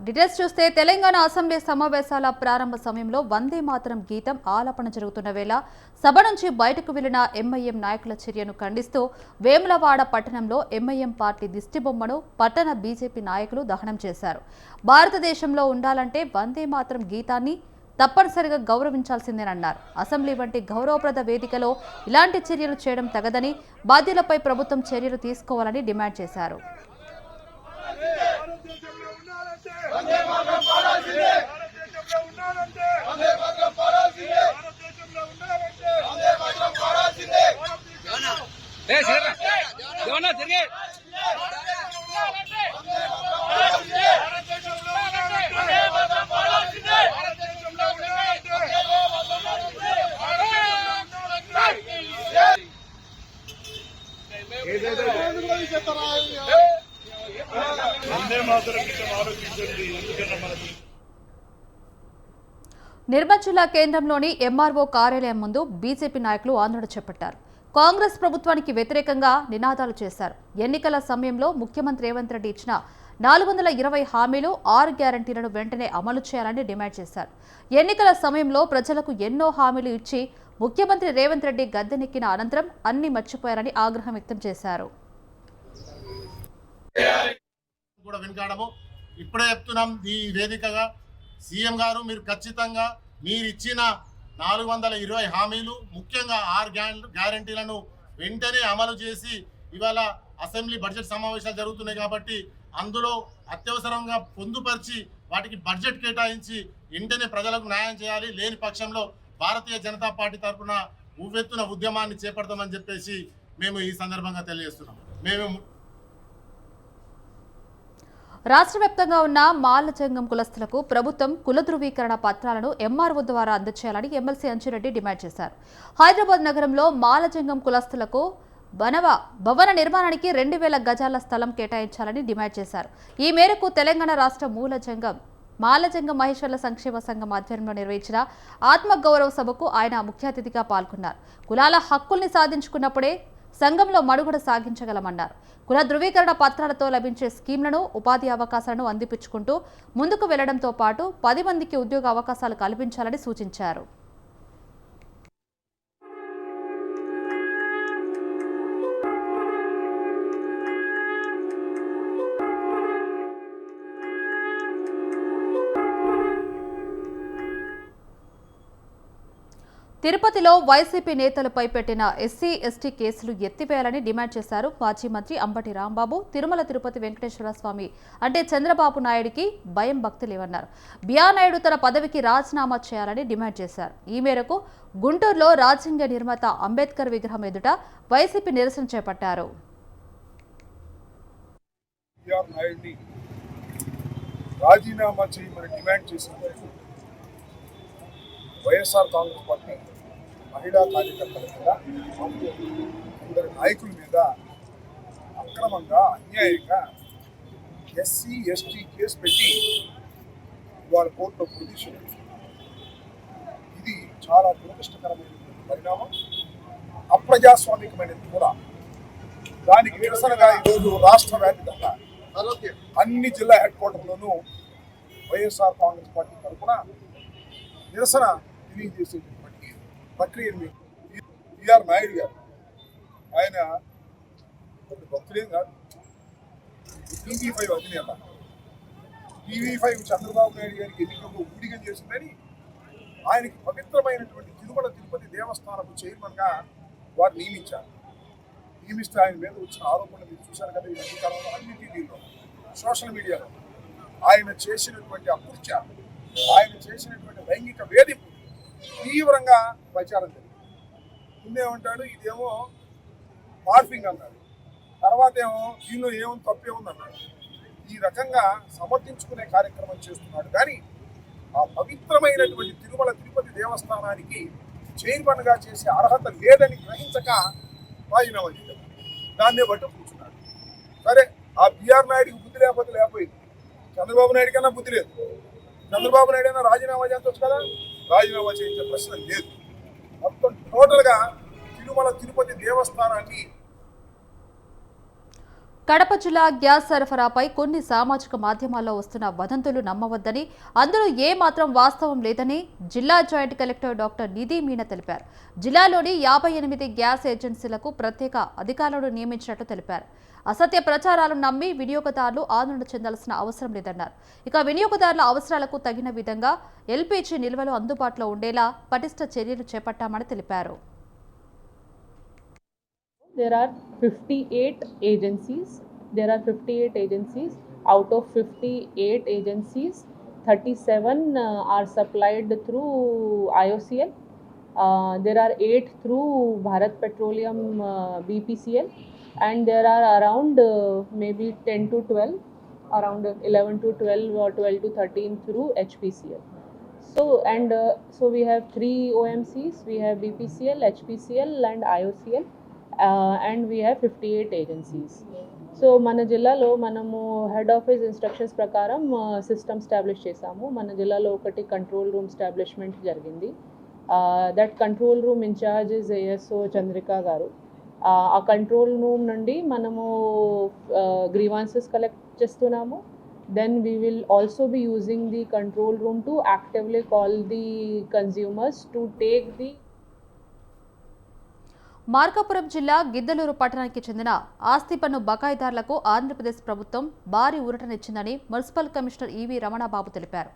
Details చూస్తే Telangana assembly సమావేశాల ప్రారంభ సమయంలో వందే మాతరం గీతం ఆలాపన జరుగుతున్న వేళ సభ నుంచి బయటకు వెళ్లిన ఎంఐఎం నాయకుల చర్యను ఖండిస్తూ వేములవాడ పట్టణంలో ఎంఐఎం పార్టీ దిష్టిబొమ్మను పట్టణ బీజేపీ నాయకులు దహనం చేశారు. భారతదేశంలో ఉండాలంటే వందే మాతరం గీతాన్ని తప్పనిసరిగా గౌరవించాల్సిందేనన్నారు. అసెంబ్లీ వంటి గౌరవప్రద వేదికలో ఇలాంటి చర్యలు చేయడం తగదని, బాధ్యులపై ప్రభుత్వం చర్యలు తీసుకోవాలని డిమాండ్ చేశారు. నిర్మల్ జిల్లా కేంద్రంలోని ఎంఆర్ఓ కార్యాలయం ముందు బీజేపీ నాయకులు ఆందోళన చేపట్టారు. కాంగ్రెస్ ప్రభుత్వానికి వ్యతిరేకంగా నినాదాలు చేశారు. ఎన్నికల సమయంలో ముఖ్యమంత్రి రేవంత్ రెడ్డి ఇచ్చిన 420 హామీలు 6 గ్యారంటీలను వెంటనే అమలు చేయాలని డిమాండ్ చేశారు. ఎన్నికల సమయంలో ప్రజలకు ఎన్నో హామీలు ఇచ్చి ముఖ్యమంత్రి రేవంత్ రెడ్డి గద్దెనెక్కిన అనంతరం అన్ని మర్చిపోయారని ఆగ్రహం వ్యక్తం చేశారు. ఇప్పుడే చెప్తున్నాం, ఈ వేదికగా సీఎం గారు మీరు ఖచ్చితంగా మీరు ఇచ్చిన 420 హామీలు, ముఖ్యంగా 6 గ్యారంటీలను వెంటనే అమలు చేసి, ఇవాళ అసెంబ్లీ బడ్జెట్ సమావేశాలు జరుగుతున్నాయి కాబట్టి అందులో అత్యవసరంగా పొందుపరిచి వాటికి బడ్జెట్ కేటాయించి వెంటనే ప్రజలకు న్యాయం చేయాలి. లేని పక్షంలో భారతీయ జనతా పార్టీ తరఫున ఉవ్వెత్తున ఉద్యమాన్ని చేపడతామని చెప్పేసి మేము ఈ సందర్భంగా తెలియజేస్తున్నాం. రాష్ట్ర వ్యాప్తంగా ఉన్న మాలజంగం కులస్తులకు ప్రభుత్వం కుల ధృవీకరణ పత్రాలను ఎంఆర్ఓ ద్వారా అందజేయాలని ఎమ్మెల్సీ అంజిరెడ్డి డిమాండ్ చేశారు. హైదరాబాద్ నగరంలో మాలజంగం కులస్తులకు భవన నిర్మాణానికి 2000 గజాల స్థలం కేటాయించాలని డిమాండ్ చేశారు. ఈ మేరకు తెలంగాణ రాష్ట్ర మాలజంగం మహేశ్వర్ల సంక్షేమ సంఘం ఆధ్వర్యంలో నిర్వహించిన ఆత్మగౌరవ సభకు ఆయన ముఖ్య అతిథిగా పాల్గొన్నారు. కులాల హక్కుల్ని సాధించుకున్నప్పుడే సంఘంలో మనుగడ సాగించగలమన్నారు. కుల ధృవీకరణ పత్రాలతో లభించే స్కీమ్లను, ఉపాధి అవకాశాలను అందిపుచ్చుకుంటూ ముందుకు వెళ్లడంతో పాటు 10 మందికి ఉద్యోగ అవకాశాలు కల్పించాలని సూచించారు. తిరుపతిలో వైసీపీ నేతలపై పెట్టిన ఎస్సీ ఎస్టీ కేసులు ఎత్తివేయాలని డిమాండ్ చేశారు. మాజీ మంత్రి అంబటి రాంబాబు తిరుమల తిరుపతి వెంకటేశ్వర స్వామి అంటే చంద్రబాబు నాయుడికి భయం భక్తి లేవన్నారు. బిఆర్ నాయుడు తన పదవికి రాజీనామా చేయాలని డిమాండ్ చేశారు. ఈ మేరకు గుంటూరులో రాజ్యాంగ నిర్మాత అంబేద్కర్ విగ్రహం ఎదుట వైసీపీ నిరసన చేపట్టారు. రాజీనామా చేయమని డిమాండ్ చేసిన వైఎస్ఆర్ కాంగ్రెస్ పార్టీ మహిళా కార్యకర్తల మీద, కొందరు నాయకుల మీద అక్రమంగా, అన్యాయంగా ఎస్సీ ఎస్టీ కేసు పెట్టి ఇవాళ కోర్టులో పొజిషన్. ఇది చాలా దురదృష్టకరమైన పరిణామం, అప్రజాస్వామికమైనది కూడా. దానికి నిరసనగా ఈరోజు రాష్ట్ర వ్యాప్తంగా అన్ని జిల్లా హెడ్ క్వార్టర్లోనూ వైఎస్ఆర్ కాంగ్రెస్ పార్టీ తరఫున నిరసన తెలియజేసేటటువంటి ప్రక్రియని బిఆర్ నాయుడు గారు, ఆయన భక్తులేం కాదు, టీవీ5 అధినేత. టీవీ5 చంద్రబాబు నాయుడు గారికి ఎన్నికల్లో ఊడిగం చేసిందని ఆయనకి పవిత్రమైనటువంటి తిరుమల తిరుపతి దేవస్థానపు చైర్మన్గా వారు నియమిస్తే ఆయన మీద వచ్చిన ఆరోపణలు మీరు చూశారు కదా. ఈ మధ్యకాలంలో అన్ని టీవీలో, సోషల్ మీడియాలో ఆయన చేసినటువంటి అకృత్య, ఆయన చేసినటువంటి లైంగిక వేధింపు తీవ్రంగా ప్రచారం జరిగింది. ముందేమంటాడు, ఇదేమో మార్ఫింగ్ అన్నాడు, తర్వాత ఏమో దీనిలో ఏమో తప్పే ఉందన్నాడు. ఈ రకంగా సమర్థించుకునే కార్యక్రమం చేస్తున్నాడు. కానీ ఆ పవిత్రమైనటువంటి తిరుమల తిరుపతి దేవస్థానానికి చైర్మన్గా చేసే అర్హత లేదని గ్రహించక రాజీనామా చేశాడు. దాన్నే బట్టి కూర్చున్నాడు. సరే, ఆ బిఆర్ నాయుడికి బుద్ధి లేకపోయింది, చంద్రబాబు నాయుడు కన్నా బుద్ధి లేదు. చంద్రబాబు నాయుడు అయినా రాజీనామా చేయించవచ్చు కదా, రాజీనామా చేయించే ప్రశ్న లేదు. మొత్తం టోటల్గా తిరుమల తిరుపతి దేవస్థానాన్ని కడప జిల్లా గ్యాస్ సరఫరాపై కొన్ని సామాజిక మాధ్యమాల్లో వస్తున్న వదంతులు నమ్మవద్దని, అందులో ఏ మాత్రం వాస్తవం లేదని జిల్లా జాయింట్ కలెక్టర్ డాక్టర్ నిధి మీనా తెలిపారు. జిల్లాలోని 58 గ్యాస్ ఏజెన్సీలకు ప్రత్యేక అధికారులను నియమించినట్లు తెలిపారు. అసత్య ప్రచారాలను నమ్మి వినియోగదారులు ఆందోళన చెందాల్సిన అవసరం లేదన్నారు. ఇక వినియోగదారుల అవసరాలకు తగిన విధంగా ఎల్పీజీ నిల్వలు అందుబాటులో ఉండేలా పటిష్ట చర్యలు చేపట్టామని తెలిపారు. There are 58 agencies. There are 58 agencies. Out of 58 agencies, 37 are supplied through IOCL. There are 8 through Bharat Petroleum BPCL, and there are around maybe 10 to 12, around 11 to 12 or 12 to 13 through HPCL. So we have 3 OMCs. We have BPCL, HPCL, and IOCL. And we have 58 agencies. So మన జిల్లాలో మనము head office instructions ప్రకారం system establish చేసాము. మన జిల్లాలో ఒకటి control room establishment జరిగింది. That control room in charge is ASO Chandrika garu. ఆ కంట్రోల్ రూమ్ నుండి మనము గ్రీవాన్సెస్ కలెక్ట్ చేస్తున్నాము. Then we will also be using the control room to actively call the consumers to take the Markapuram జిల్లా గిద్దలూరు పట్టణానికి చెందిన ఆస్తి పన్ను బకాయిదారులకు ఆంధ్రప్రదేశ్ ప్రభుత్వం భారీ ఊరటనిచ్చిందని మున్సిపల్ కమిషనర్ ఈవీ రమణబాబు తెలిపారు.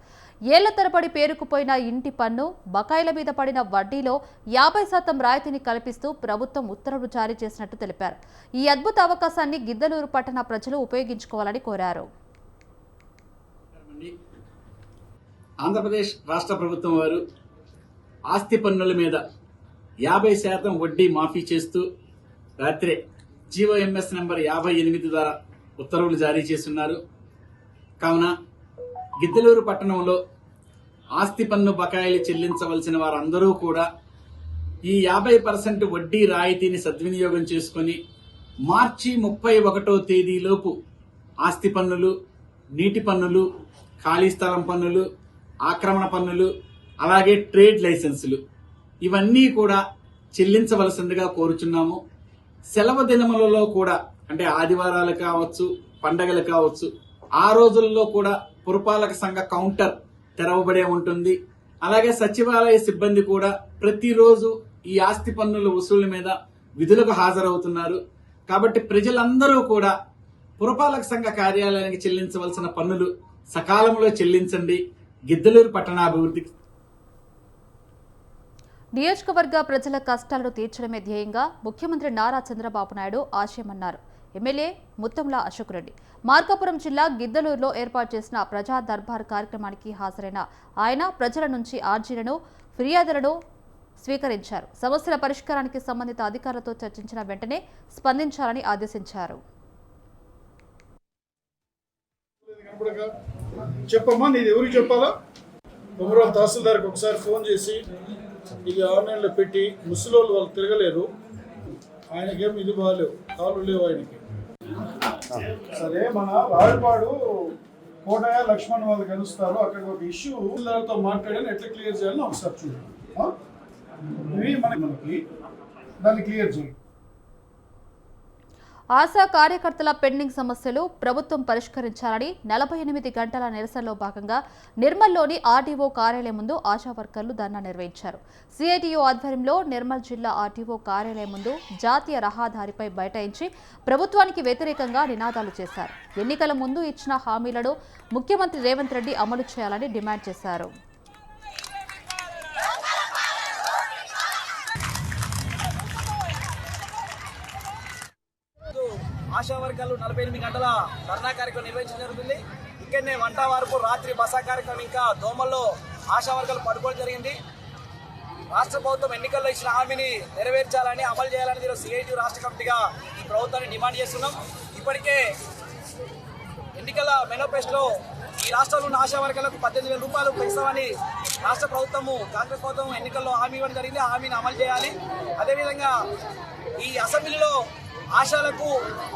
ఏళ్ల తరబడి పేరుకుపోయిన ఇంటి పన్ను బకాయిల మీద పడిన వడ్డీలో 50% రాయితీని కల్పిస్తూ ప్రభుత్వం ఉత్తర్వులు జారీ చేసినట్టు తెలిపారు. ఈ అద్భుత అవకాశాన్ని గిద్దలూరు పట్టణ ప్రజలు ఉపయోగించుకోవాలని కోరారు. ఆంధ్రప్రదేశ్ రాష్ట్ర ప్రభుత్వం వారు ఆస్తి పన్నుల మీద 50% వడ్డీ మాఫీ చేస్తూ రాత్రే GOMS నెంబర్ 58 ద్వారా ఉత్తర్వులు జారీ చేస్తున్నారు. కావున గిద్దలూరు పట్టణంలో ఆస్తి పన్ను బకాయిలు చెల్లించవలసిన వారందరూ కూడా ఈ 50% వడ్డీ రాయితీని సద్వినియోగం చేసుకుని మార్చి 31వ తేదీలోపు ఆస్తి పన్నులు, నీటి పన్నులు, ఖాళీ స్థలం పన్నులు, ఆక్రమణ పన్నులు, అలాగే ట్రేడ్ లైసెన్సులు ఇవన్నీ కూడా చెల్లించవలసిందిగా కోరుచున్నాము. సెలవు దినములలో కూడా అంటే ఆదివారాలు కావచ్చు, పండగలు కావచ్చు, ఆ రోజుల్లో కూడా పురపాలక సంఘ కౌంటర్ తెరవబడే ఉంటుంది. అలాగే సచివాలయ సిబ్బంది కూడా ప్రతిరోజు ఈ ఆస్తి పన్నుల వసూలు మీద విధులకు హాజరవుతున్నారు. కాబట్టి ప్రజలందరూ కూడా పురపాలక సంఘ కార్యాలయానికి చెల్లించవలసిన పన్నులు సకాలంలో చెల్లించండి. గిద్దలూరు పట్టణాభివృద్ధికి నియోజకవర్గ ప్రజల కష్టాలను తీర్చడమే ధ్యేయంగా ముఖ్యమంత్రి నారా చంద్రబాబు నాయుడు ఆశయమన్నారు ఎమ్మెల్యే ముత్తంల అశోక్ రెడ్డి. మార్కాపురం జిల్లా గిద్దలూరులో ఏర్పాటు చేసిన ప్రజా దర్బార్ కార్యక్రమానికి హాజరైన ఆయన ప్రజల నుంచి ఆర్జీలను, ఫిర్యాదులను స్వీకరించారు. సమస్యల పరిష్కారానికి సంబంధిత అధికారులతో చర్చించిన వెంటనే స్పందించాలని ఆదేశించారు. చెప్పమ్మా, నీది ఎవరికి చెప్పాలా? కొమరం తహసీల్దార్కి ఒకసారి ఫోన్ చేసి ఇది ఆన్లైన్లో పెట్టి ముసలోళ్ళు వాళ్ళు తిరగలేరు, ఆయనకేం ఇది బాగాలేవు, కాళ్ళు లేవు ఆయనకి. సరే, మన రాయపాడు కోటయ్య లక్ష్మణ్ వాళ్ళు కలుస్తారు, అక్కడ ఒక ఇష్యూ తో మాట్లాడాలని ఎట్లా క్లియర్ చేయాలని ఒకసారి చూడండి. ఇవి మనకి దాన్ని క్లియర్ చేయండి. ఆశా కార్యకర్తల పెండింగ్ సమస్యలు ప్రభుత్వం పరిష్కరించాలని 48 గంటల నిరసనలో భాగంగా నిర్మల్లోని ఆర్టీఓ కార్యాలయం ముందు ఆశా వర్కర్లు ధర్నా నిర్వహించారు. సిఐటియు ఆధ్వర్యంలో నిర్మల్ జిల్లా ఆర్టీఓ కార్యాలయం ముందు జాతీయ రహదారిపై బైఠాయించి ప్రభుత్వానికి వ్యతిరేకంగా నినాదాలు చేశారు. ఎన్నికల ముందు ఇచ్చిన హామీలను ముఖ్యమంత్రి రేవంత్ రెడ్డి అమలు చేయాలని డిమాండ్ చేశారు. ఆశా వర్గాలు 48 గంటల ధర్నా కార్యక్రమం నిర్వహించడం జరుగుతుంది. ఇక్కడనే వంట వరకు రాత్రి బస కార్యక్రమం, ఇంకా దోమల్లో ఆశా వర్గాలు పడుకోవడం జరిగింది. రాష్ట్ర ప్రభుత్వం ఎన్నికల్లో ఇచ్చిన హామీని నెరవేర్చాలని, అమలు చేయాలని సిఐటి రాష్ట్ర కమిటీగా ఈ ప్రభుత్వాన్ని డిమాండ్ చేస్తున్నాం. ఇప్పటికే ఎన్నికల మేనిఫెస్టోలో ఈ రాష్ట్రంలో ఉన్న ఆశా వర్గాలకు 18,000 రూపాయలు పెంచుతామని రాష్ట్ర ప్రభుత్వము, కాంగ్రెస్ ప్రభుత్వం ఎన్నికల్లో హామీ ఇవ్వడం జరిగింది. ఆ హామీని అమలు చేయాలి. అదేవిధంగా ఈ అసెంబ్లీలో ఆశాలకు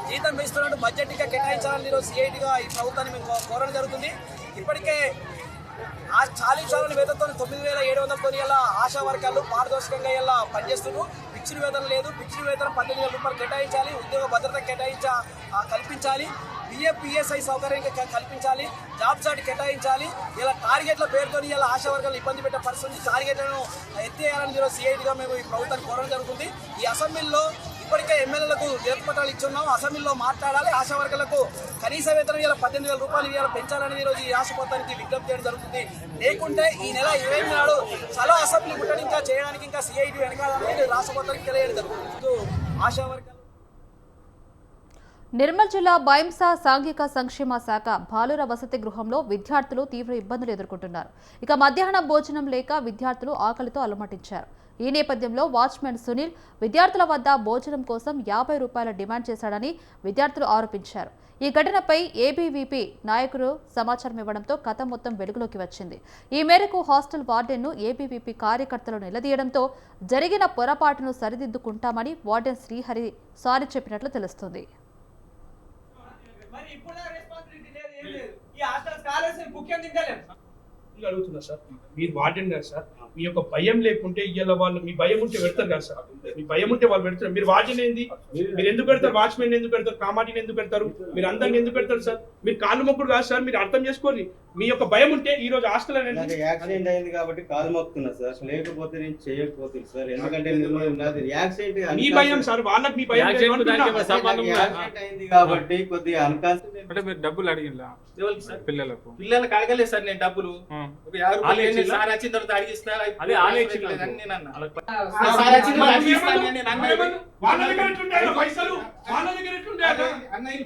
జీతం పెంచుతున్నట్టు బడ్జెట్ గా కేటాయించాలని సిఐటిగా ఈ ప్రభుత్వాన్ని మేము కోరడం జరుగుతుంది. ఇప్పటికే చాలీసాలని వేతనతో 9,700 ఆశా వర్గాలు పారదర్శకంగా ఇలా పనిచేస్తున్నారు. ఫిక్స్డ్ వేతనం లేదు. ఫిక్స్డ్ వేతనం 12,000 రూపాయలు కేటాయించాలి. ఉద్యోగ భద్రత కల్పించాలి. పిఎస్ఐ సౌకర్యం కల్పించాలి. జాబ్ చార్ట్ కేటాయించాలి. ఇలా టార్గెట్ల పేరుతో ఇలా ఆశా వర్గాలు ఇబ్బంది పెట్టే పరిస్థితి. టార్గెట్లను ఎత్తేయాలని మీరు సిఐటిగా మేము ఈ ప్రభుత్వాన్ని కోరడం జరుగుతుంది. ఈ అసెంబ్లీలో ఇప్పటికే ఎమ్మెల్యేలకు వినతిపత్రాలు ఇచ్చున్నాం. అసెంబ్లీలో మాట్లాడాలి. ఆశా వర్గాలకు కనీస వేతనం ఇలా 18,000 రూపాయలు ఇలా పెంచాలని ఈరోజు ఈ రాష్ట్ర ప్రభుత్వానికి విజ్ఞప్తి చేయడం జరుగుతుంది. లేకుంటే ఈ నెల 20 నాడు చాలా అసెంబ్లీ ముట్టడి ఇంకా చేయడానికి ఇంకా సిఐటి వెనకాలని రాష్ట్ర ప్రభుత్వానికి తెలియడం జరుగుతుంది. ఆశా వర్గాలు నిర్మల్ జిల్లా బైంసా సాంఘిక సంక్షేమ శాఖ బాలుర వసతి గృహంలో విద్యార్థులు తీవ్ర ఇబ్బందులు ఎదుర్కొంటున్నారు. ఇక మధ్యాహ్నం భోజనం లేక విద్యార్థులు ఆకలితో అలమటించారు. ఈ నేపథ్యంలో వాచ్మెన్ సునీల్ విద్యార్థుల వద్ద భోజనం కోసం 50 రూపాయల డిమాండ్ చేశాడని విద్యార్థులు ఆరోపించారు. ఈ ఘటనపై ఏబీవీపీ నాయకులు సమాచారం ఇవ్వడంతో కథ మొత్తం వెలుగులోకి వచ్చింది. ఈ మేరకు హాస్టల్ వార్డెన్ను ఏబీవీపీ కార్యకర్తలు నిలదీయడంతో జరిగిన పొరపాటును సరిదిద్దుకుంటామని వార్డెన్ శ్రీహరి సారీ చెప్పినట్లు తెలుస్తుంది. అడుగుతున్నా సార్, మీరు వార్డెన్ గారు సార్, మీ యొక్క భయం లేకుంటే ఇవాళ వాళ్ళు మీ భయం ఉంటే పెడతారు కదా సార్. మీ భయం ఉంటే వాళ్ళు పెడతారు. మీరు వార్డెన్ ఏంది, మీరు ఎందుకు పెడతారు? వాచ్మెన్ ఎందుకు పెడతారు? కామాటిని ఎందుకు పెడతారు? మీరు అందరిని ఎందుకు పెడతారు సార్? మీరు కాళ్ళు మొక్కుడు కాదు సార్, మీరు అర్థం చేసుకోండి. మీ యొక్క భయం ఉంటే ఈ రోజు హాస్టల్ అనేది యాక్సిడెంట్ అయింది కాబట్టి కాలు మొక్కుతున్నా సార్, లేకపోతే నేను చేయకపోతుంది సార్. ఎందుకంటే యాక్సిడెంట్ మీ భయం సార్, వాళ్ళకి మీ భయం అయింది కాబట్టి కొద్దిగా అంటే మీరు డబ్బులు అడిగిలా పిల్లలకు? పిల్లలకు అడగలేదు సార్ నేను డబ్బులు. ఒక 50 రూపాయలు సార్ వచ్చిన తర్వాత అడిగిస్తా. అదే అన్న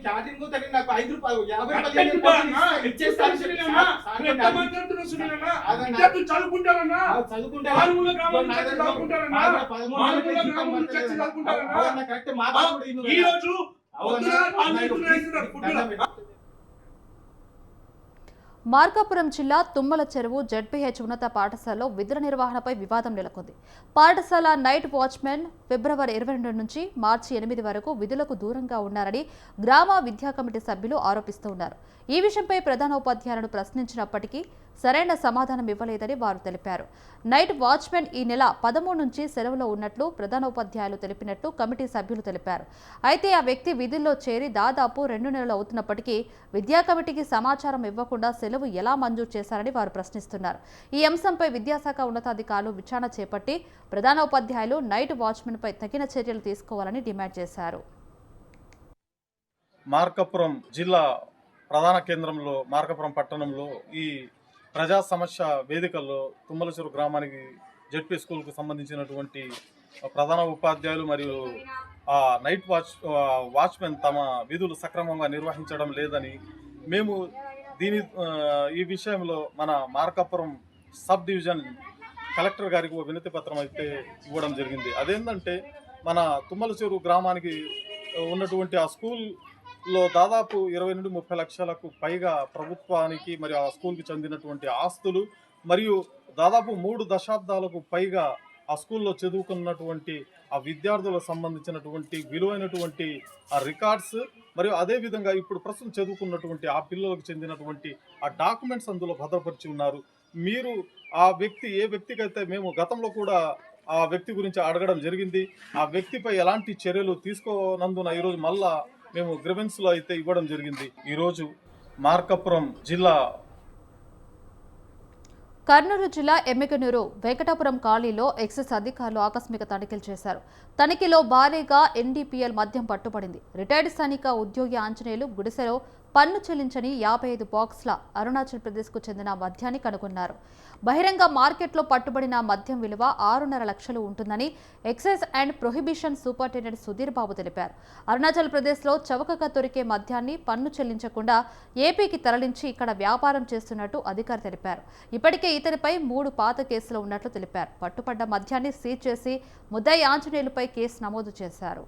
క్యాటరింగ్ నాకు 5 రూపాయలు 50 రూపాయలు ఇచ్చేస్తాను. మార్కాపురం జిల్లా తుమ్మల చెరువు జెడ్పీహెచ్ ఉన్నత పాఠశాలలో విధుల నిర్వహణపై వివాదం నెలకొంది. పాఠశాల నైట్ వాచ్మెన్ ఫిబ్రవరి 22 నుంచి మార్చి 8 వరకు విధులకు దూరంగా ఉన్నారని గ్రామ విద్యా కమిటీ సభ్యులు ఆరోపిస్తున్నారు. ఈ విషయంపై ప్రధానోపాధ్యాయులను ప్రశ్నించినప్పటికీ సరైన సమాధానం ఇవ్వలేదని వారు తెలిపారు. నైట్ వాచ్మెన్ ఈ నెల 13 నుంచి సెలవులో ఉన్నట్లు ప్రధానోపాధ్యాయులు తెలిపినట్లు కమిటీ సభ్యులు తెలిపారు. అయితే ఆ వ్యక్తి విధుల్లో చేరి దాదాపు 2 నెలలు అవుతున్నప్పటికీ విద్యా కమిటీకి సమాచారం ఇవ్వకుండా సెలవు ఎలా మంజూరు చేశారని వారు ప్రశ్నిస్తున్నారు. ఈ అంశంపై విద్యాశాఖ ఉన్నతాధికారులు విచారణ చేపట్టి ప్రధానోపాధ్యాయులు నైట్ వాచ్మెన్పై తగిన చర్యలు తీసుకోవాలని డిమాండ్ చేశారు. మార్కాపురం జిల్లా ప్రధాన కేంద్రంలో మార్కాపురం పట్టణంలో ఈ ప్రజా సమస్య వేదికల్లో తుమ్మలచెరు గ్రామానికి జెడ్పీ స్కూల్కు సంబంధించినటువంటి ప్రధాన ఉపాధ్యాయులు మరియు నైట్ వాచ్మెన్ తమ విధులు సక్రమంగా నిర్వహించడం లేదని మేము ఈ విషయంలో మన మార్కాపురం సబ్ డివిజన్ కలెక్టర్ గారికి ఒక వినతి పత్రం అయితే ఇవ్వడం జరిగింది. అదేంటంటే మన తుమ్మలచెరు గ్రామానికి ఉన్నటువంటి ఆ స్కూల్లో దాదాపు 20 నుండి 30 లక్షలకు పైగా ప్రభుత్వానికి మరియు ఆ స్కూల్కి చెందినటువంటి ఆస్తులు మరియు దాదాపు 3 దశాబ్దాలకు పైగా ఆ స్కూల్లో చదువుకున్నటువంటి ఆ విద్యార్థులకు సంబంధించినటువంటి విలువైనటువంటి ఆ రికార్డ్స్ మరియు అదేవిధంగా ఇప్పుడు ప్రస్తుతం చదువుకున్నటువంటి ఆ పిల్లలకు చెందినటువంటి ఆ డాక్యుమెంట్స్ అందులో భద్రపరిచి ఉన్నారు. మీరు ఆ వ్యక్తి ఏ వ్యక్తికైతే మేము గతంలో కూడా ఆ వ్యక్తి గురించి అడగడం జరిగింది, ఆ వ్యక్తిపై ఎలాంటి చర్యలు తీసుకోనందున ఈరోజు మళ్ళా మేము గ్రివెన్స్లో అయితే ఇవ్వడం జరిగింది. ఈరోజు మార్కాపురం జిల్లా కర్నూలు జిల్లా ఎమ్మిగనూరు వెంకటాపురం కాలనీలో ఎక్సైజ్ అధికారులు ఆకస్మిక తనిఖీలు చేశారు. తనిఖీలో భారీగా ఎన్డీపీఎల్ మద్యం పట్టుబడింది. రిటైర్డ్ సైనిక ఉద్యోగి ఆంజనేయులు గుడిసెలో పన్ను చెల్లించని 55 బాక్సుల అరుణాచల్ ప్రదేశ్కు చెందిన మద్యాన్ని కనుగొన్నారు. బహిరంగ మార్కెట్లో పట్టుబడిన మద్యం విలువ 6.5 లక్షలు ఉంటుందని excise and prohibition superintendent Sudheer Babu తెలిపారు. అరుణాచల్ ప్రదేశ్లో చవకగా దొరికే మద్యాన్ని పన్ను చెల్లించకుండా ఏపీకి తరలించి ఇక్కడ వ్యాపారం చేస్తున్నట్టు అధికారి తెలిపారు. ఇప్పటికే ఇతనిపై 3 పాత కేసులు ఉన్నట్లు తెలిపారు. పట్టుపడ్డ మద్యాన్ని సీజ్ చేసి ముద్దాయి ఆంజనేయులపై కేసు నమోదు చేశారు.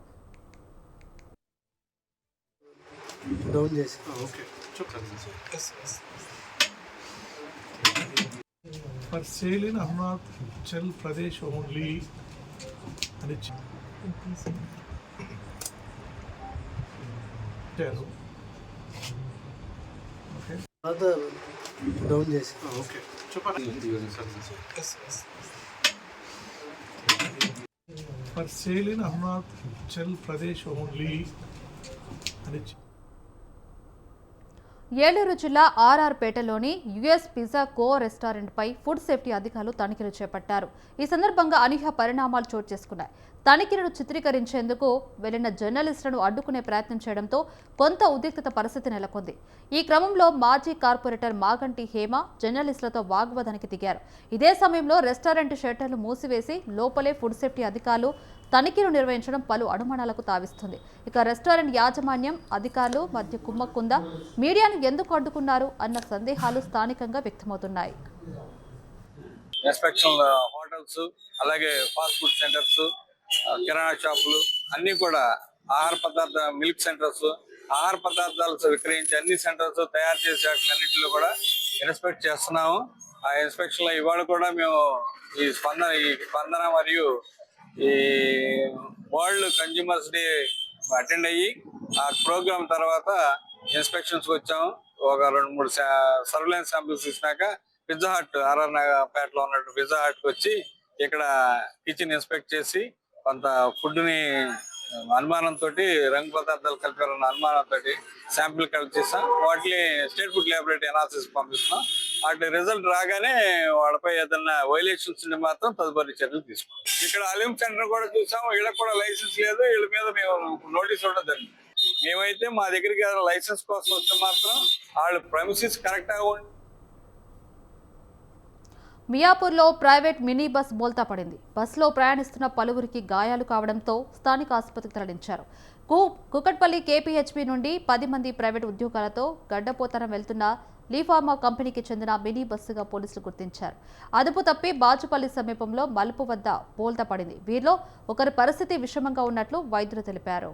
For sale in Arunachal Pradesh only. And it's okay. Other down this. Okay. Chuppa. For sale in Arunachal Pradesh only అని. ఏలూరు జిల్లా ఆర్ఆర్పేటలోని యుఎస్ పిజ్జా కో రెస్టారెంట్పై ఫుడ్ సేఫ్టీ అధికారులు తనిఖీలు చేపట్టారు. ఈ సందర్భంగా అనూహ్య పరిణామాలు చోటు చేసుకున్నాయి. తనిఖీలను చిత్రీకరించేందుకు వెళ్లిన జర్నలిస్టులను అడ్డుకునే ప్రయత్నం చేయడంతో కొంత ఉద్రిక్తత పరిస్థితి నెలకొంది. ఈ క్రమంలో మాజీ కార్పొరేటర్ మాగంటి హేమ జర్నలిస్టులతో వాగ్వాదానికి దిగారు. ఇదే సమయంలో రెస్టారెంట్ షట్టర్లు మూసివేసి లోపలే ఫుడ్ సేఫ్టీ అధికారులు తనిఖీలు నిర్వహించడం పలు అనుమానాలకు తావిస్తుంది. ఇక రెస్టారెంట్ యాజమాన్యం అధికారులు మధ్య కుమ్మక్కుందా, మీడియాను ఎందుకు అడ్డుకున్నారు అన్న సందేహాలు స్థానికంగా వ్యక్తమవుతున్నాయి. ఇన్స్పెక్షన్ హోటల్స్, అలాగే ఫాస్ట్ ఫుడ్ సెంటర్స్, కిరాణా షాపులు అన్ని కూడా ఆహార పదార్థ మిల్క్ సెంటర్స్, ఆహార పదార్థాలు విక్రయించే అన్ని సెంటర్స్ తయారు చేసే అన్నింటిలో కూడా ఇన్స్పెక్ట్ చేస్తున్నాము. ఆ ఇన్స్పెక్షన్ లో ఇవాళ కూడా మేము ఈ స్పందన మరియు ఈ వరల్డ్ కన్జ్యూమర్స్ డే అటెండ్ అయ్యి ఆ ప్రోగ్రామ్ తర్వాత ఇన్స్పెక్షన్స్ వచ్చాము. ఒక 2-3 సర్వేలెన్స్ శాంపిల్స్ ఇచ్చినాక పిజ్జా హట్ ఆర్ఆర్పేటలో ఉన్నట్టు పిజ్జా హట్కి వచ్చి ఇక్కడ కిచెన్ ఇన్స్పెక్ట్ చేసి కొంత ఫుడ్ ని అనుమానంతో రంగు పదార్థాలు కలిపారన్న అనుమానంతో శాంపిల్ కలెక్ట్ చేస్తాం. వాటిని స్టేట్ ఫుడ్ ల్యాబొరేటరీ అనాలిసిస్ పంపిస్తాం. వాటి రిజల్ట్ రాగానే వాళ్ళపై ఏదైనా వైలేషన్స్ మాత్రం తదుపరి చర్యలు తీసుకుంటాం. ఇక్కడ అలీం సెంటర్ కూడా చూసాం. వీళ్ళకి కూడా లైసెన్స్ లేదు. వీళ్ళ మీద మేము నోటీస్ ఇవ్వడం జరిగింది. మేమైతే మా దగ్గరికి లైసెన్స్ కోసం వస్తే మాత్రం వాళ్ళ ప్రెమిసెస్ కరెక్ట్ గా ఉండి. మియాపూర్లో ప్రైవేట్ మినీ బస్ బోల్తా పడింది. బస్సులో ప్రయాణిస్తున్న పలువురికి గాయాలు కావడంతో స్థానిక ఆసుపత్రికి తరలించారు. కుకట్పల్లి కేపీహెచ్పీ నుండి 10 మంది ప్రైవేట్ ఉద్యోగాలతో గడ్డపోతనం వెళ్తున్న లీఫార్మా కంపెనీకి చెందిన మినీ బస్సుగా పోలీసులు గుర్తించారు. అదుపు తప్పి బాచుపల్లి సమీపంలో మలుపు వద్ద బోల్తా పడింది. వీరిలో ఒకరి పరిస్థితి విషమంగా ఉన్నట్లు వైద్యులు తెలిపారు.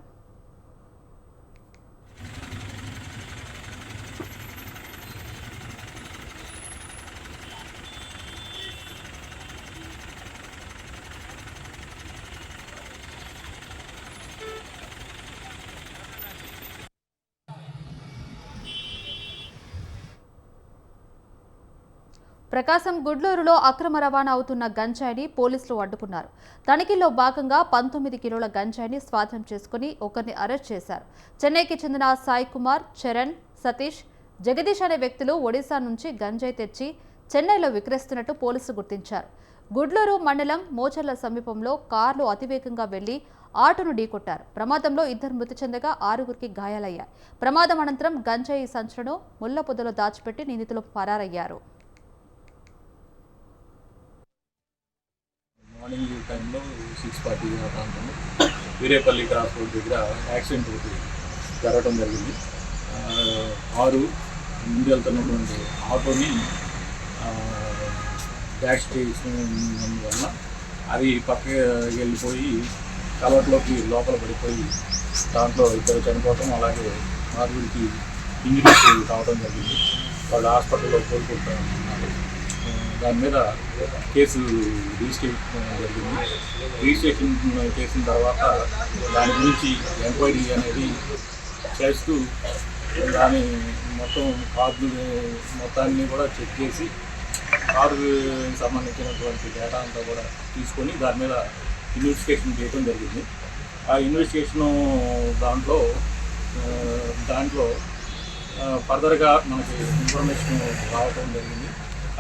ప్రకాశం గుడ్లూరులో అక్రమ రవాణా అవుతున్న గంజాయిని పోలీసులు అడ్డుకున్నారు. తనిఖీల్లో భాగంగా 19 కిలోల గంజాయిని స్వాధీనం చేసుకుని ఒకరిని అరెస్ట్ చేశారు. చెన్నైకి చెందిన సాయి కుమార్, చరణ్, సతీష్, జగదీష్ అనే వ్యక్తులు ఒడిశా నుంచి గంజాయి తెచ్చి చెన్నైలో విక్రయిస్తున్నట్టు పోలీసులు గుర్తించారు. గుడ్లూరు మండలం మోచర్ల సమీపంలో కార్లు అతివేగంగా వెళ్లి ఆటోను ఢీకొట్టారు. ప్రమాదంలో 2 మృతి చెందగా 6గురికి గాయాలయ్యాయి. ప్రమాదం అనంతరం గంజాయి సంచులను ముళ్ల పొదలో దాచిపెట్టి నిందితులు పరారయ్యారు. మార్నింగ్ టైంలో 6:40 ఆ ప్రాంతంలో వీరేపల్లి క్రాస్ రోడ్ దగ్గర యాక్సిడెంట్ ఒకటి జరగడం జరిగింది. 6 ముందు వెళ్తున్నటువంటి ఆటోని డాష్ చేసినందువల్ల అది పక్కకి వెళ్ళిపోయి కలర్లోకి లోపల పడిపోయి దాంట్లో 2 చనిపోవటం, అలాగే 6గురికి ఇంజరీస్ కావడం జరిగింది. వాళ్ళు హాస్పిటల్లో కోలుకుంటున్నారు. దాని మీద కేసు రిజిస్ట్రేషన్ జరిగింది. రిజిస్ట్రేషన్ చేసిన తర్వాత దాని గురించి ఎంక్వైరీ అనేది చేస్తూ దాని మొత్తం కార్డు మొత్తాన్ని కూడా చెక్ చేసి కారుకి సంబంధించినటువంటి డేటా అంతా కూడా తీసుకొని దాని మీద ఇన్వెస్టిగేషన్ చేయడం జరిగింది. ఆ ఇన్వెస్టిగేషను దాంట్లో ఫర్దర్గా మనకి ఇన్ఫర్మేషన్ రావడం జరిగింది.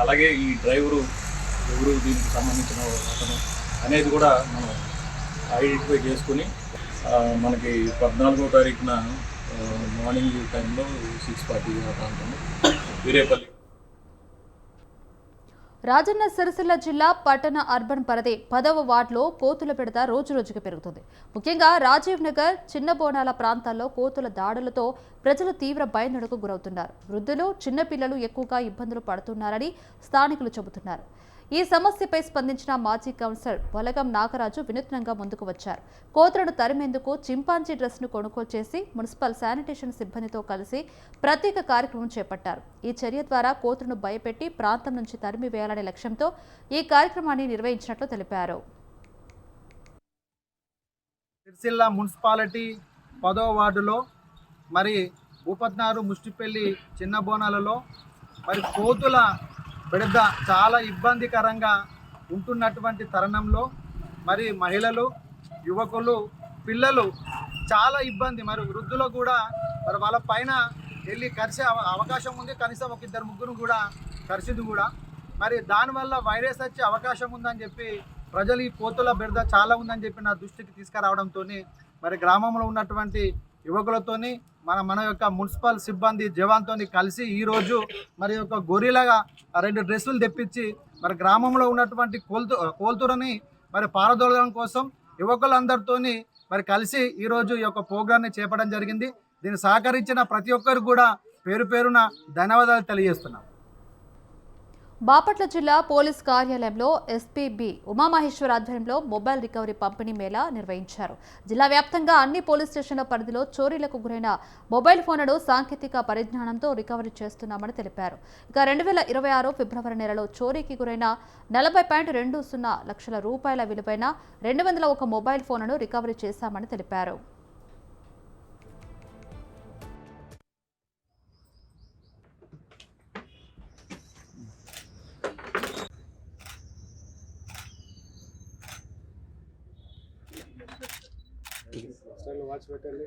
అలాగే ఈ డ్రైవరు ఎవరు, దీనికి సంబంధించిన అతను అనేది కూడా మనం ఐడెంటిఫై చేసుకుని మనకి 14వ తారీఖున మార్నింగ్ టైంలో 6:40 ఆ ప్రాంతంలో వీరేపల్లి. రాజన్న సిరిసిల్ల జిల్లా పట్టణ అర్బన్ పరిధి 10వ వార్డులో కోతుల బెడద రోజురోజుకు పెరుగుతుంది. ముఖ్యంగా రాజీవ్ నగర్, చిన్న బోనాల ప్రాంతాల్లో కోతుల దాడులతో ప్రజలు తీవ్ర భయాందోళనకు గురవుతున్నారు. వృద్ధులు, చిన్నపిల్లలు ఎక్కువగా ఇబ్బందులు పడుతున్నారని స్థానికులు చెబుతున్నారు. ఈ సమస్యపై స్పందించిన మాజీ కౌన్సిలర్ బొలగం నాగరాజు వినూత్నంగా ముందుకు వచ్చారు. కోతులను తరిమేందుకు చింపాంజీ డ్రెస్ను కొనుగోలు చేసి మున్సిపల్ శానిటేషన్ సిబ్బందితో కలిసి ప్రత్యేక కార్యక్రమం చేపట్టారు. ఈ చర్య ద్వారా కోతులను భయపెట్టి ప్రాంతం నుంచి తరిమివేయాలనే లక్ష్యంతో ఈ కార్యక్రమాన్ని నిర్వహించినట్లు తెలిపారు. సిరిసిల్ల మున్సిపాలిటీ 10వ వార్డులో మరి భూపత్నారు, ముష్టిపల్లి, చిన్న బోనాలలో మరి కోతుల బెడద చాలా ఇబ్బందికరంగా ఉంటున్నటువంటి తరుణంలో మరి మహిళలు, యువకులు పిల్లలు చాలా ఇబ్బంది. మరి వృద్ధులకు కూడా మరి వాళ్ళ పైన వెళ్ళి కరిసే అవకాశం ఉంది. కనీసం ఒక 2-3 కూడా కరిసింది కూడా. మరి దానివల్ల వైరస్ వచ్చే అవకాశం ఉందని చెప్పి ప్రజలు ఈ కోతుల బెడద చాలా ఉందని చెప్పి నా దృష్టికి తీసుకురావడంతో మరి గ్రామంలో ఉన్నటువంటి యువకులతోని మన యొక్క మున్సిపల్ సిబ్బంది జవాన్తో కలిసి ఈరోజు మరి యొక్క గొర్రెలాగా 2 డ్రెస్సులు తెప్పించి మరి గ్రామంలో ఉన్నటువంటి కోల్తురని మరి పారదోలడం కోసం యువకులందరితోని మరి కలిసి ఈరోజు ఈ యొక్క ప్రోగ్రాన్ని చేపట్టడం జరిగింది. దీన్ని సహకరించిన ప్రతి ఒక్కరు కూడా పేరు పేరున ధన్యవాదాలు తెలియజేస్తున్నాం. బాపట్ల జిల్లా పోలీస్ కార్యాలయంలో ఎస్పీ ఉమామహేశ్వర్ ఆధ్వర్యంలో మొబైల్ రికవరీ పంపిణీ మేళా నిర్వహించారు. జిల్లా వ్యాప్తంగా అన్ని పోలీస్ స్టేషన్ల పరిధిలో చోరీలకు గురైన మొబైల్ ఫోన్లను సాంకేతిక పరిజ్ఞానంతో రికవరీ చేస్తున్నామని తెలిపారు. ఇక 2026 ఫిబ్రవరి నెలలో చోరీకి గురైన 40.20 లక్షల రూపాయల విలువైన 201 మొబైల్ ఫోన్లను రికవరీ చేశామని తెలిపారు. వాచ్ పెట్టండి.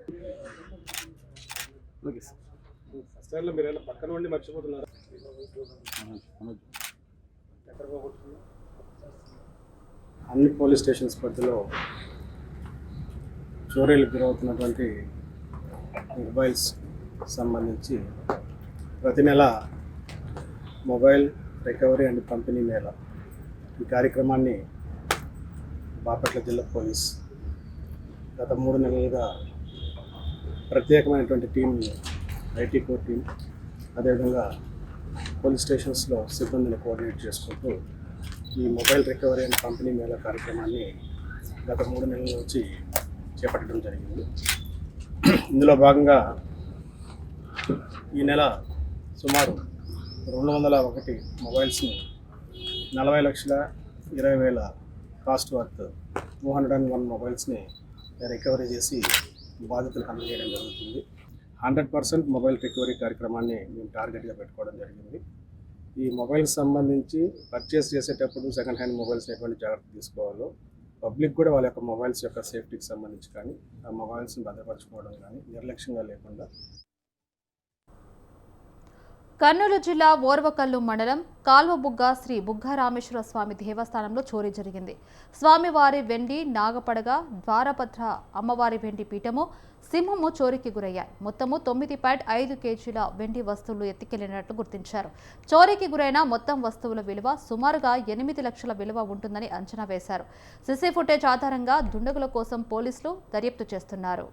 ఫస్ట్ మీరు ఏమైనా పక్కన ఉండి మర్చిపోతున్నారా? అన్ని పోలీస్ స్టేషన్స్ పరిధిలో చోరీలకు గురవుతున్నటువంటి మొబైల్స్ సంబంధించి ప్రతి నెల మొబైల్ రికవరీ అండ్ పంపిణీ మేళ ఈ కార్యక్రమాన్ని బాపట్ల జిల్లా పోలీస్ గత 3 నెలలుగా ప్రత్యేకమైనటువంటి టీంని ఐటీ కోర్ టీం అదేవిధంగా పోలీస్ స్టేషన్స్లో సిబ్బందిని కోఆర్డినేట్ చేసుకుంటూ ఈ మొబైల్ రికవరీ అండ్ పంపిణీ మేళా కార్యక్రమాన్ని గత 3 నెలల నుంచి చేపట్టడం జరిగింది. ఇందులో భాగంగా ఈ నెల సుమారు 201 మొబైల్స్ని 40,20,000 కాస్ట్ వర్త్ 201 మొబైల్స్ని రికవరీ చేసి బాధితులకు అందజేయడం జరుగుతుంది. 100% మొబైల్ రికవరీ కార్యక్రమాన్ని మేము టార్గెట్గా పెట్టుకోవడం జరిగింది. ఈ మొబైల్స్ సంబంధించి పర్చేస్ చేసేటప్పుడు సెకండ్ హ్యాండ్ మొబైల్స్ ఎటువంటి జాగ్రత్త తీసుకోవాలో, పబ్లిక్ కూడా వాళ్ళ యొక్క మొబైల్స్ యొక్క సేఫ్టీకి సంబంధించి కానీ ఆ మొబైల్స్ని భద్రపరచుకోవడం కానీ నిర్లక్ష్యంగా లేకుండా. కర్నూలు జిల్లా ఓర్వకల్లు మండలం కాల్వబుగ్గ శ్రీ బుగ్గరామేశ్వర స్వామి దేవస్థానంలో చోరీ జరిగింది. స్వామివారి వెండి నాగపడగ, ద్వారపత్ర అమ్మవారి వెండి పీఠము, సింహము చోరీకి గురయ్యాయి. మొత్తము 9.5 కేజీల వెండి వస్తువులు ఎత్తికెళ్లినట్లు గుర్తించారు. చోరీకి గురైన మొత్తం వస్తువుల విలువ సుమారుగా 8 లక్షల విలువ ఉంటుందని అంచనా వేశారు. సీసీ ఫుటేజ్ ఆధారంగా దుండగుల కోసం పోలీసులు దర్యాప్తు చేస్తున్నారు.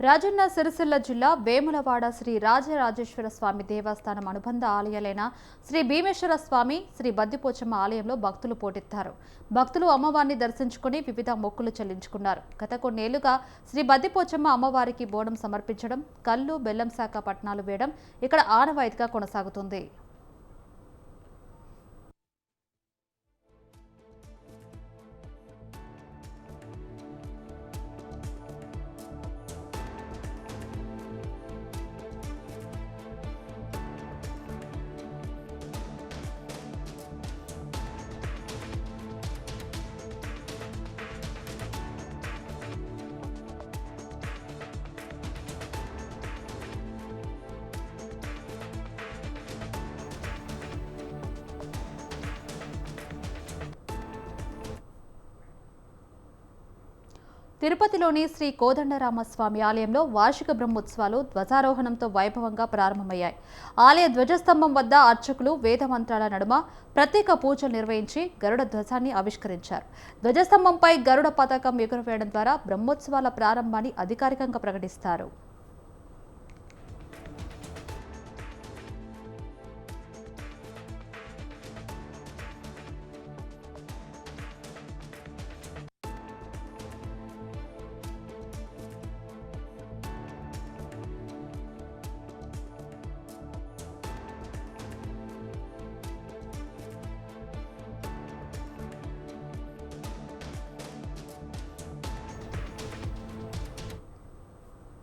రాజన్న సిరిసిల్ల జిల్లా వేములవాడ శ్రీ రాజరాజేశ్వర స్వామి దేవస్థానం అనుబంధ ఆలయాలైన శ్రీ భీమేశ్వర స్వామి, శ్రీ బద్దిపోచమ్మ ఆలయంలో భక్తులు పోటెత్తారు. భక్తులు అమ్మవారిని దర్శించుకుని వివిధ మొక్కులు చెల్లించుకున్నారు. గత కొన్నేళ్లుగా శ్రీ బద్దిపోచమ్మ అమ్మవారికి బోనం సమర్పించడం, కళ్ళు, బెల్లం శాఖ పట్నాలు వేయడం ఇక్కడ ఆనవాయితీగా కొనసాగుతుంది. తిరుపతిలోని శ్రీ కోదండరామస్వామి ఆలయంలో వార్షిక బ్రహ్మోత్సవాలు ధ్వజారోహణంతో వైభవంగా ప్రారంభమయ్యాయి. ఆలయ ధ్వజస్తంభం వద్ద అర్చకులు వేదమంత్రాల నడుమ ప్రత్యేక పూజలు నిర్వహించి గరుడ ధ్వజాన్ని ఆవిష్కరించారు. ధ్వజస్తంభంపై గరుడ పతాకం ఎగురవేయడం ద్వారా బ్రహ్మోత్సవాల ప్రారంభాన్ని అధికారికంగా ప్రకటిస్తారు.